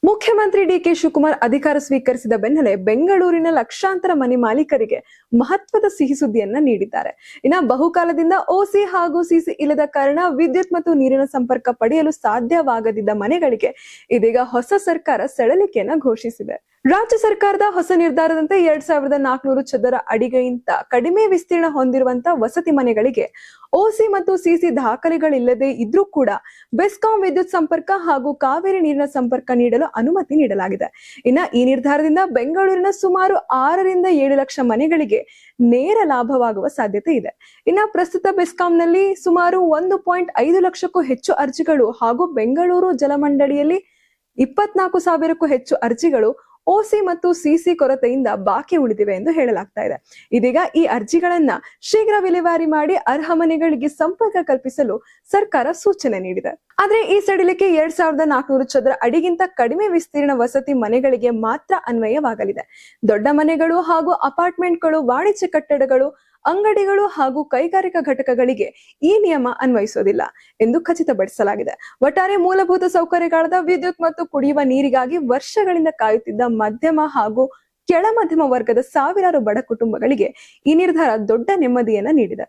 ಮುಖ್ಯಮಂತ್ರಿ ಡಿಕೆ ಶಿವಕುಮಾರ್ ಅಧಿಕಾರ ಸ್ವೀಕರಿಸಿದ ಬೆನ್ನಲ್ಲೇ ಬೆಂಗಳೂರಿನ ಲಕ್ಷಾಂತರ ಮನೆ ಮಾಲೀಕರಿಗೆ ಮಹತ್ವದ ಸಿಹಿ ಸುದ್ದಿಯನ್ನ ನೀಡಿದ್ದಾರೆ. ಬಹುಕಾಲದಿಂದ ಓಸಿ ಹಾಗೂ ಸಿಸಿ ಇಲ್ಲದ ಕಾರಣ ವಿದ್ಯುತ್ ಮತ್ತು ನೀರಿನ ಸಂಪರ್ಕ ಪಡೆಯಲು ಸಾಧ್ಯವಾಗದಿದ್ದ ಮನೆಗಳಿಗೆ ಇದೀಗ ಹೊಸ ಸರ್ಕಾರ ಸಡಲಿಕೆಯನ್ನ ಘೋಷಿಸಿದೆ. ರಾಜ್ಯ ಸರ್ಕಾರದ ಹೊಸ ನಿರ್ಧಾರದಂತೆ 2400 ಚದರ ಅಡಿಗಿಂತ ಕಡಿಮೆ ವಿಸ್ತೀರ್ಣ ಹೊಂದಿರುವಂತಹ ವಸತಿ ಮನೆಗಳಿಗೆ ಓಸಿ ಮತ್ತು ಸಿಸಿ ದಾಖಲೆಗಳಿಲ್ಲದೆ ಇದ್ರೂ ಕೂಡ ಬೆಸ್ಕಾಂ ವಿದ್ಯುತ್ ಸಂಪರ್ಕ ಹಾಗೂ ಕಾವೇರಿ ನೀರಿನ ಸಂಪರ್ಕ ನೀಡಲು ಅನುಮತಿ ನೀಡಲಾಗಿದೆ. ಈ ನಿರ್ಧಾರದಿಂದ ಬೆಂಗಳೂರಿನ ಸುಮಾರು 6 ರಿಂದ 7 ಲಕ್ಷ ಮನೆಗಳಿಗೆ ನೇರ ಲಾಭವಾಗುವ ಸಾಧ್ಯತೆ ಇದೆ. ಪ್ರಸ್ತುತ ಬೆಸ್ಕಾಂನಲ್ಲಿ ಸುಮಾರು 1.5 ಲಕ್ಷಕ್ಕೂ ಹೆಚ್ಚು ಅರ್ಜಿಗಳು ಹಾಗೂ ಬೆಂಗಳೂರು ಜಲಮಂಡಳಿಯಲ್ಲಿ 24,000ಕ್ಕೂ ಹೆಚ್ಚು ಅರ್ಜಿಗಳು ಓಸಿ ಮತ್ತು ಸಿಸಿ ಕೊರತೆಯಿಂದ ಬಾಕಿ ಉಳಿದಿವೆ ಎಂದು ಹೇಳಲಾಗ್ತಾ ಇದೆ. ಇದೀಗ ಈ ಅರ್ಜಿಗಳನ್ನ ಶೀಘ್ರ ವಿಲೇವಾರಿ ಮಾಡಿ ಅರ್ಹ ಮನೆಗಳಿಗೆ ಸಂಪರ್ಕ ಕಲ್ಪಿಸಲು ಸರ್ಕಾರ ಸೂಚನೆ ನೀಡಿದೆ. ಆದ್ರೆ ಈ ಸಡಿಲಿಕೆ 2400 ಚದರ ಅಡಿಗಿಂತ ಕಡಿಮೆ ವಿಸ್ತೀರ್ಣ ವಸತಿ ಮನೆಗಳಿಗೆ ಮಾತ್ರ ಅನ್ವಯವಾಗಲಿದೆ. ದೊಡ್ಡ ಮನೆಗಳು ಹಾಗೂ ಅಪಾರ್ಟ್ಮೆಂಟ್ಗಳು, ವಾಣಿಜ್ಯ ಕಟ್ಟಡಗಳು, ಅಂಗಡಿಗಳು ಹಾಗೂ ಕೈಗಾರಿಕಾ ಘಟಕಗಳಿಗೆ ಈ ನಿಯಮ ಅನ್ವಯಿಸೋದಿಲ್ಲ ಎಂದು ಖಚಿತಪಡಿಸಲಾಗಿದೆ. ಒಟ್ಟಾರೆ ಮೂಲಭೂತ ಸೌಕರ್ಯಗಳಾದ ವಿದ್ಯುತ್ ಮತ್ತು ಕುಡಿಯುವ ನೀರಿಗಾಗಿ ವರ್ಷಗಳಿಂದ ಕಾಯುತ್ತಿದ್ದ ಮಧ್ಯಮ ಹಾಗೂ ಕೆಳ ಮಧ್ಯಮ ವರ್ಗದ ಸಾವಿರಾರು ಬಡ ಕುಟುಂಬಗಳಿಗೆ ಈ ನಿರ್ಧಾರ ದೊಡ್ಡ ನೆಮ್ಮದಿಯನ್ನ ನೀಡಿದೆ.